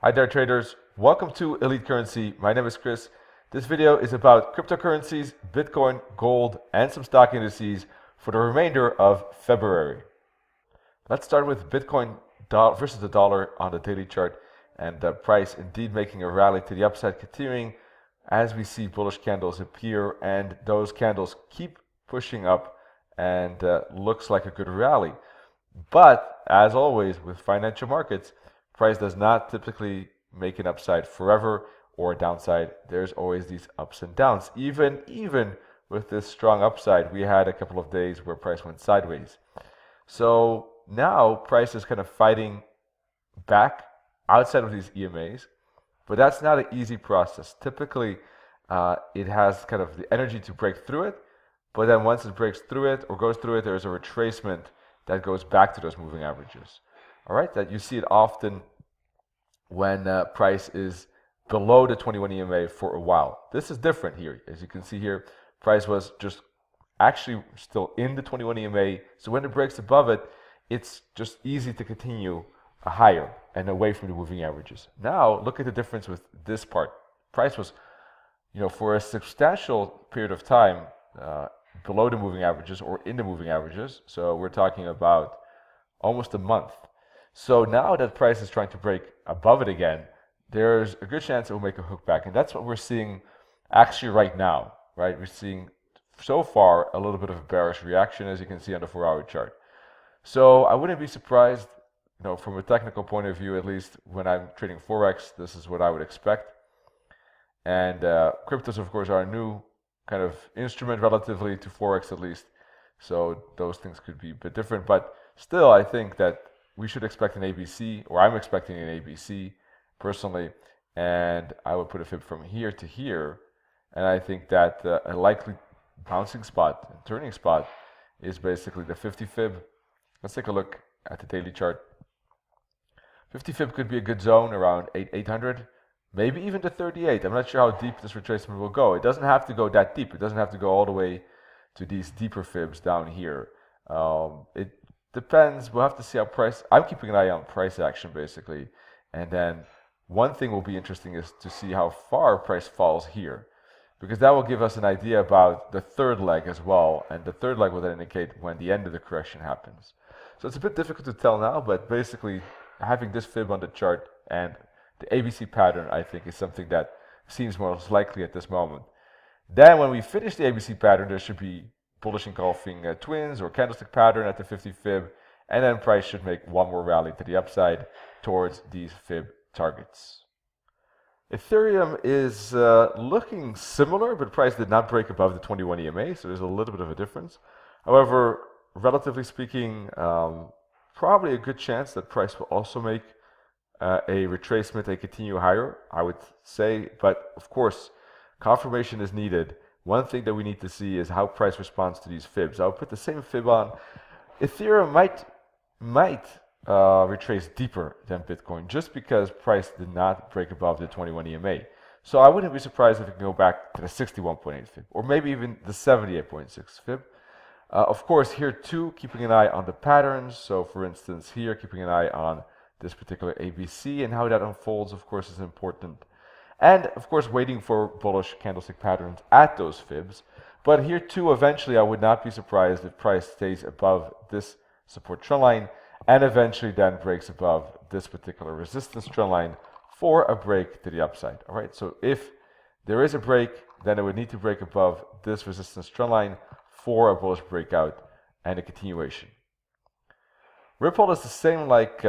Hi there traders, welcome to Elite Currency. My name is Chris. This video is about cryptocurrencies, Bitcoin, gold, and some stock indices for the remainder of February. Let's start with Bitcoin versus the dollar on the daily chart, and the price indeed making a rally to the upside, continuing as we see bullish candles appear, and those candles keep pushing up, and looks like a good rally. But as always with financial markets, price does not typically make an upside forever or a downside. There's always these ups and downs. Even with this strong upside, we had a couple of days where price went sideways. So now price is kind of fighting back outside of these EMAs, but that's not an easy process. Typically, it has kind of the energy to break through it, but then once it breaks through it or goes through it, there's a retracement that goes back to those moving averages. All right, that you see it often when price is below the 21 EMA for a while. This is different here. As you can see here, price was just actually still in the 21 EMA. So when it breaks above it, it's just easy to continue higher and away from the moving averages. Now, look at the difference with this part. Price was, for a substantial period of time below the moving averages or in the moving averages. So we're talking about almost a month. So now that price is trying to break above it again, there's a good chance it will make a hook back. And that's what we're seeing actually right now, right? We're seeing so far a little bit of a bearish reaction, as you can see on the 4-hour chart. So I wouldn't be surprised, from a technical point of view, at least when I'm trading Forex, this is what I would expect. And cryptos, of course, are a new kind of instrument relatively to Forex at least. So those things could be a bit different. But still, I think that we should expect an ABC, or I'm expecting an ABC personally, and I would put a fib from here to here, and I think that a likely bouncing spot, and turning spot, is basically the 50 fib. Let's take a look at the daily chart. 50 fib could be a good zone around 800, maybe even to 38. I'm not sure how deep this retracement will go. It doesn't have to go that deep. It doesn't have to go all the way to these deeper fibs down here. It depends. We'll have to see how price. I'm keeping an eye on price action basically, and then one thing will be interesting is to see how far price falls here, because that will give us an idea about the third leg as well, and the third leg will then indicate when the end of the correction happens. So it's a bit difficult to tell now, but basically having this fib on the chart and the ABC pattern, I think, is something that seems most likely at this moment. Then when we finish the ABC pattern, there should be bullish engulfing twins or candlestick pattern at the 50 fib, and then price should make one more rally to the upside towards these fib targets. Ethereum is looking similar, but price did not break above the 21 EMA, so there's a little bit of a difference. However, relatively speaking, probably a good chance that price will also make a retracement and continue higher, I would say, but of course, confirmation is needed. One thing that we need to see is how price responds to these fibs. I'll put the same fib on. Ethereum might retrace deeper than Bitcoin just because price did not break above the 21 EMA. So I wouldn't be surprised if it can go back to the 61.8 fib or maybe even the 78.6 fib. Of course, here too, keeping an eye on the patterns. So for instance, here, keeping an eye on this particular ABC and how that unfolds, of course, is important. And of course, waiting for bullish candlestick patterns at those fibs. But here too, eventually, I would not be surprised if price stays above this support trend line and eventually then breaks above this particular resistance trend line for a break to the upside. All right, so if there is a break, then it would need to break above this resistance trend line for a bullish breakout and a continuation. Ripple is the same like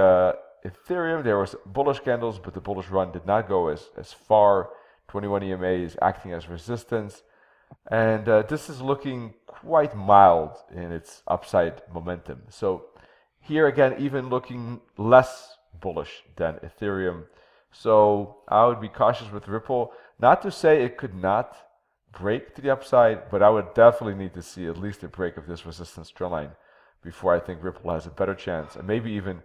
Ethereum. There was bullish candles, but the bullish run did not go as far. 21 EMA is acting as resistance, and this is looking quite mild in its upside momentum. So here again, even looking less bullish than Ethereum. So I would be cautious with Ripple. Not to say it could not break to the upside, but I would definitely need to see at least a break of this resistance trend line before I think Ripple has a better chance, and maybe even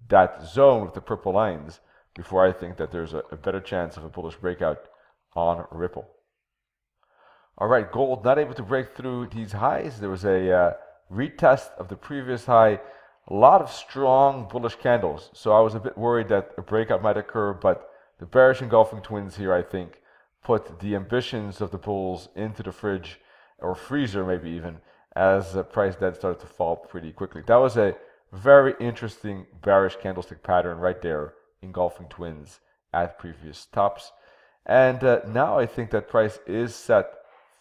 that zone with the purple lines before I think that there's a better chance of a bullish breakout on Ripple. All right, gold not able to break through these highs. There was a retest of the previous high. A lot of strong bullish candles, so I was a bit worried that a breakout might occur, but The bearish engulfing twins here, I think, put the ambitions of the bulls into the fridge, or freezer maybe even, as the price then started to fall pretty quickly. That was a very interesting bearish candlestick pattern right there, engulfing twins at previous tops. And now I think that price is set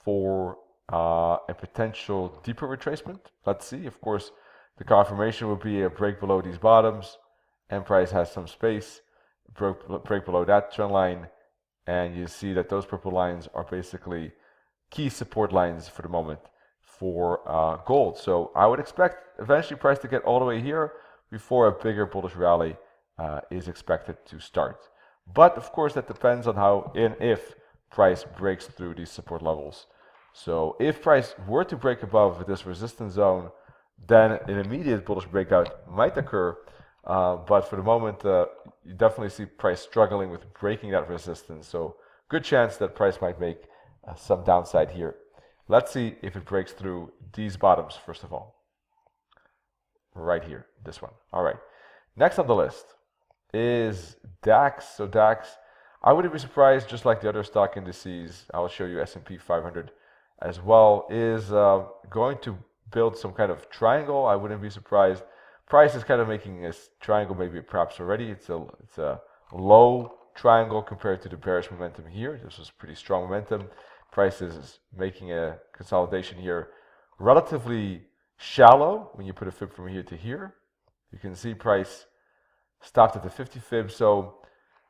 for a potential deeper retracement. Let's see. Of course, the confirmation will be a break below these bottoms, and price has some space, break below that trend line, and you see that those purple lines are basically key support lines for the moment for gold. So I would expect eventually price to get all the way here before a bigger bullish rally is expected to start. But of course that depends on how and if price breaks through these support levels. So if price were to break above this resistance zone, then an immediate bullish breakout might occur. But for the moment, you definitely see price struggling with breaking that resistance. So good chance that price might make some downside here. Let's see if it breaks through these bottoms first of all. Right here, this one. All right. Next on the list is Dax. So Dax, I wouldn't be surprised, just like the other stock indices, I'll show you S&P 500 as well, is going to build some kind of triangle. I wouldn't be surprised. Price is kind of making this triangle maybe perhaps already. It's a low triangle compared to the bearish momentum here. This was pretty strong momentum. Price is making a consolidation here relatively shallow when you put a fib from here to here. You can see price stopped at the 50 fib. So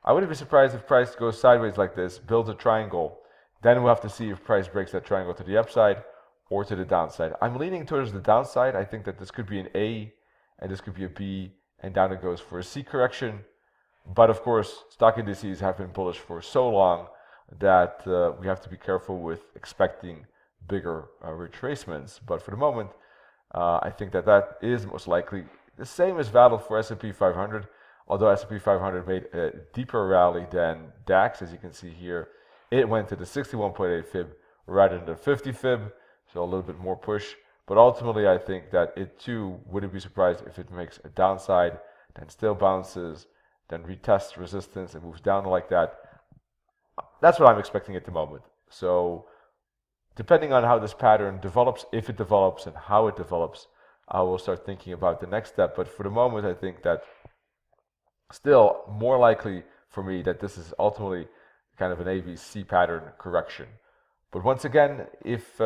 I wouldn't be surprised if price goes sideways like this, builds a triangle. Then we'll have to see if price breaks that triangle to the upside or to the downside. I'm leaning towards the downside. I think that this could be an A and this could be a B, and down it goes for a C correction. But of course, stock indices have been bullish for so long that we have to be careful with expecting bigger retracements. But for the moment, I think that that is most likely. The same is valid for S&P 500, although S&P 500 made a deeper rally than DAX. As you can see here, it went to the 61.8 fib rather than the 50 fib, so a little bit more push. But ultimately, I think that it too wouldn't be surprised if it makes a downside, then still bounces, then retests resistance and moves down like that. That's what I'm expecting at the moment. So depending on how this pattern develops, if it develops and how it develops, I will start thinking about the next step. But for the moment, I think that still more likely for me that this is ultimately kind of an ABC pattern correction. But once again, if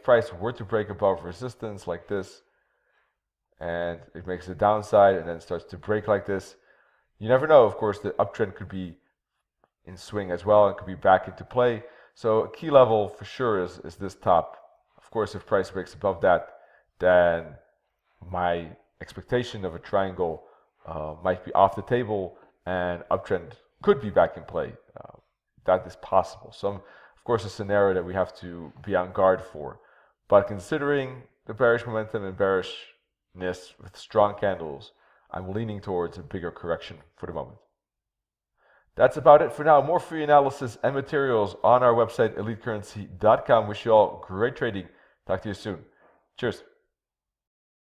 price were to break above resistance like this, and it makes a downside and then starts to break like this, you never know. Of course, the uptrend could be in swing as well and could be back into play. So a key level for sure is this top. Of course, if price breaks above that, then my expectation of a triangle might be off the table and uptrend could be back in play. That is possible. Of course, a scenario that we have to be on guard for. But considering the bearish momentum and bearishness with strong candles, I'm leaning towards a bigger correction for the moment. That's about it for now. More free analysis and materials on our website, elitecurrency.com. Wish you all great trading. Talk to you soon. Cheers.